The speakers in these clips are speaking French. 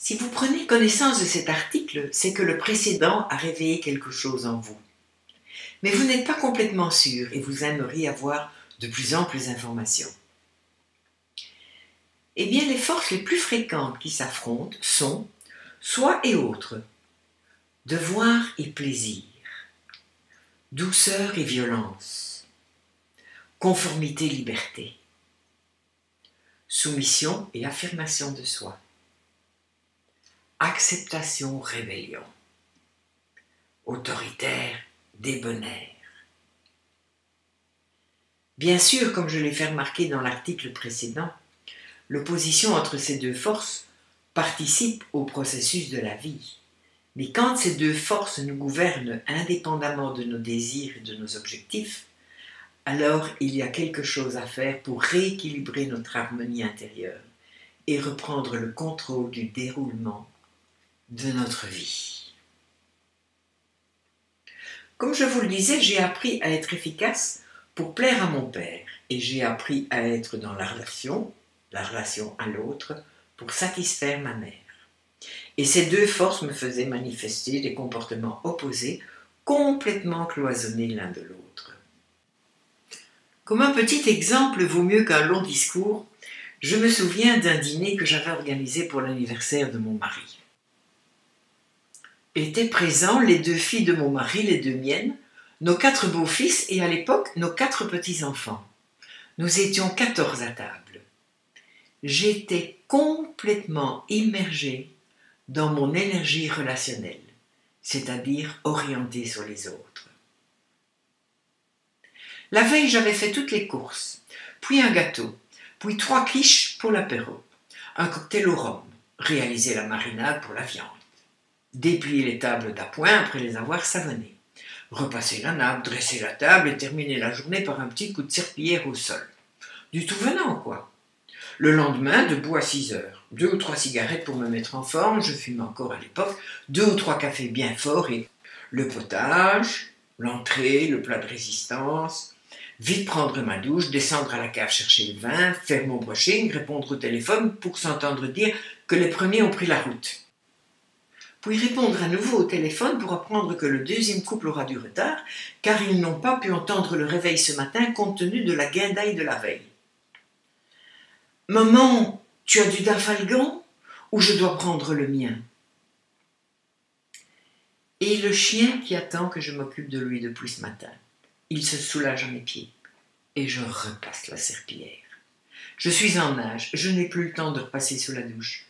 Si vous prenez connaissance de cet article, c'est que le précédent a réveillé quelque chose en vous. Mais vous n'êtes pas complètement sûr et vous aimeriez avoir de plus amples informations. Eh bien, les forces les plus fréquentes qui s'affrontent sont soi et autres, devoir et plaisir, douceur et violence, conformité, liberté, soumission et affirmation de soi, acceptation, rébellion, autoritaire, débonnaire. Bien sûr, comme je l'ai fait remarquer dans l'article précédent, l'opposition entre ces deux forces participe au processus de la vie. Mais quand ces deux forces nous gouvernent indépendamment de nos désirs et de nos objectifs, alors il y a quelque chose à faire pour rééquilibrer notre harmonie intérieure et reprendre le contrôle du déroulement de notre vie. Comme je vous le disais, j'ai appris à être efficace pour plaire à mon père et j'ai appris à être dans la relation à l'autre, pour satisfaire ma mère. Et ces deux forces me faisaient manifester des comportements opposés, complètement cloisonnés l'un de l'autre. Comme un petit exemple vaut mieux qu'un long discours, je me souviens d'un dîner que j'avais organisé pour l'anniversaire de mon mari. Étaient présents les deux filles de mon mari, les deux miennes, nos 4 beaux-fils et à l'époque nos 4 petits-enfants. Nous étions 14 à table. J'étais complètement immergée dans mon énergie relationnelle, c'est-à-dire orientée sur les autres. La veille, j'avais fait toutes les courses, puis un gâteau, puis 3 quiches pour l'apéro, un cocktail au rhum, réalisé la marinade pour la viande, déplier les tables d'appoint après les avoir savonnées, repasser la nappe, dresser la table et terminer la journée par un petit coup de serpillière au sol. Du tout venant, quoi. Le lendemain, debout à 6 heures, 2 ou 3 cigarettes pour me mettre en forme, je fumais encore à l'époque, 2 ou 3 cafés bien forts et le potage, l'entrée, le plat de résistance, vite prendre ma douche, descendre à la cave chercher le vin, faire mon brushing, répondre au téléphone pour s'entendre dire que les premiers ont pris la route. Puis répondre à nouveau au téléphone pour apprendre que le deuxième couple aura du retard, car ils n'ont pas pu entendre le réveil ce matin compte tenu de la guindaille de la veille. « Maman, tu as du Dafalgan ou je dois prendre le mien ?» Et le chien qui attend que je m'occupe de lui depuis ce matin. Il se soulage à mes pieds et je repasse la serpillière. Je suis en nage, je n'ai plus le temps de repasser sous la douche.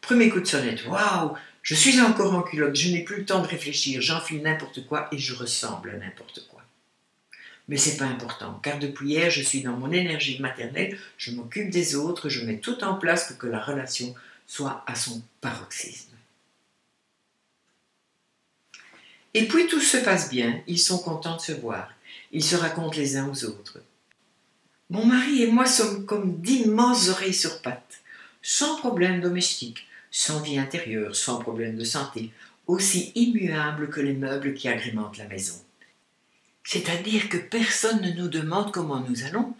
Premier coup de sonnette, waouh, je suis encore en culotte, je n'ai plus le temps de réfléchir, j'enfile n'importe quoi et je ressemble à n'importe quoi. Mais c'est pas important, car depuis hier, je suis dans mon énergie maternelle, je m'occupe des autres, je mets tout en place pour que la relation soit à son paroxysme. Et puis tout se passe bien, ils sont contents de se voir, ils se racontent les uns aux autres. Mon mari et moi sommes comme d'immenses oreilles sur pattes, sans problème domestique, sans vie intérieure, sans problème de santé, aussi immuables que les meubles qui agrémentent la maison. C'est-à-dire que personne ne nous demande comment nous allons,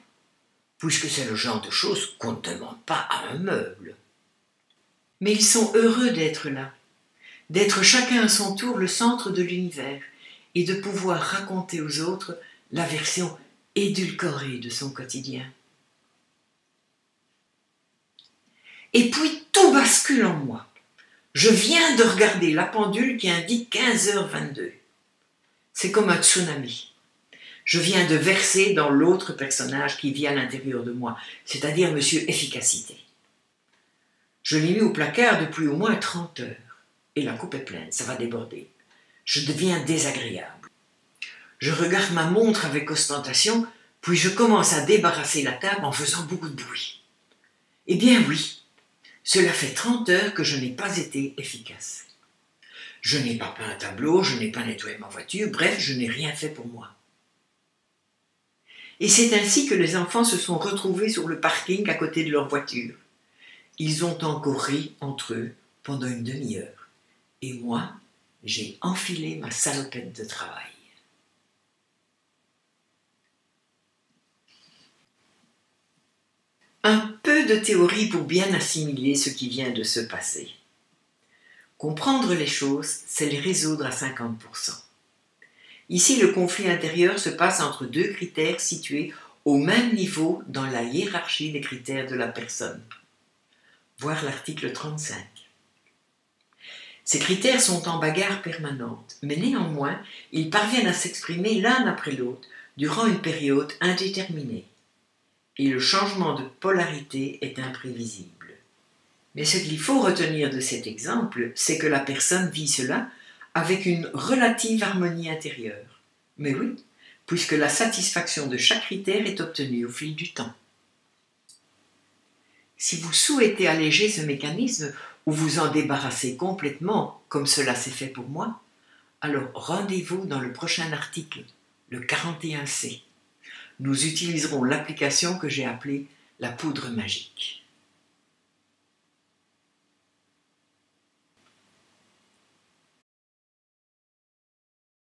puisque c'est le genre de choses qu'on ne demande pas à un meuble. Mais ils sont heureux d'être là, d'être chacun à son tour le centre de l'univers et de pouvoir raconter aux autres la version édulcorée de son quotidien. Et puis tout bascule en moi. Je viens de regarder la pendule qui indique 15h22. C'est comme un tsunami. Je viens de verser dans l'autre personnage qui vit à l'intérieur de moi, c'est-à-dire Monsieur Efficacité. Je l'ai mis au placard depuis au moins 30 heures. Et la coupe est pleine, ça va déborder. Je deviens désagréable. Je regarde ma montre avec ostentation, puis je commence à débarrasser la table en faisant beaucoup de bruit. Eh bien oui, cela fait 30 heures que je n'ai pas été efficace. Je n'ai pas peint un tableau, je n'ai pas nettoyé ma voiture, bref, je n'ai rien fait pour moi. Et c'est ainsi que les enfants se sont retrouvés sur le parking à côté de leur voiture. Ils ont encore ri entre eux pendant une demi-heure. Et moi, j'ai enfilé ma salopette de travail. Un peu de théorie pour bien assimiler ce qui vient de se passer. Comprendre les choses, c'est les résoudre à 50%. Ici, le conflit intérieur se passe entre deux critères situés au même niveau dans la hiérarchie des critères de la personne. Voir l'article 35. Ces critères sont en bagarre permanente, mais néanmoins, ils parviennent à s'exprimer l'un après l'autre durant une période indéterminée. Et le changement de polarité est imprévisible. Mais ce qu'il faut retenir de cet exemple, c'est que la personne vit cela avec une relative harmonie intérieure. Mais oui, puisque la satisfaction de chaque critère est obtenue au fil du temps. Si vous souhaitez alléger ce mécanisme ou vous en débarrasser complètement, comme cela s'est fait pour moi, alors rendez-vous dans le prochain article, le 41C. Nous utiliserons l'application que j'ai appelée la poudre magique.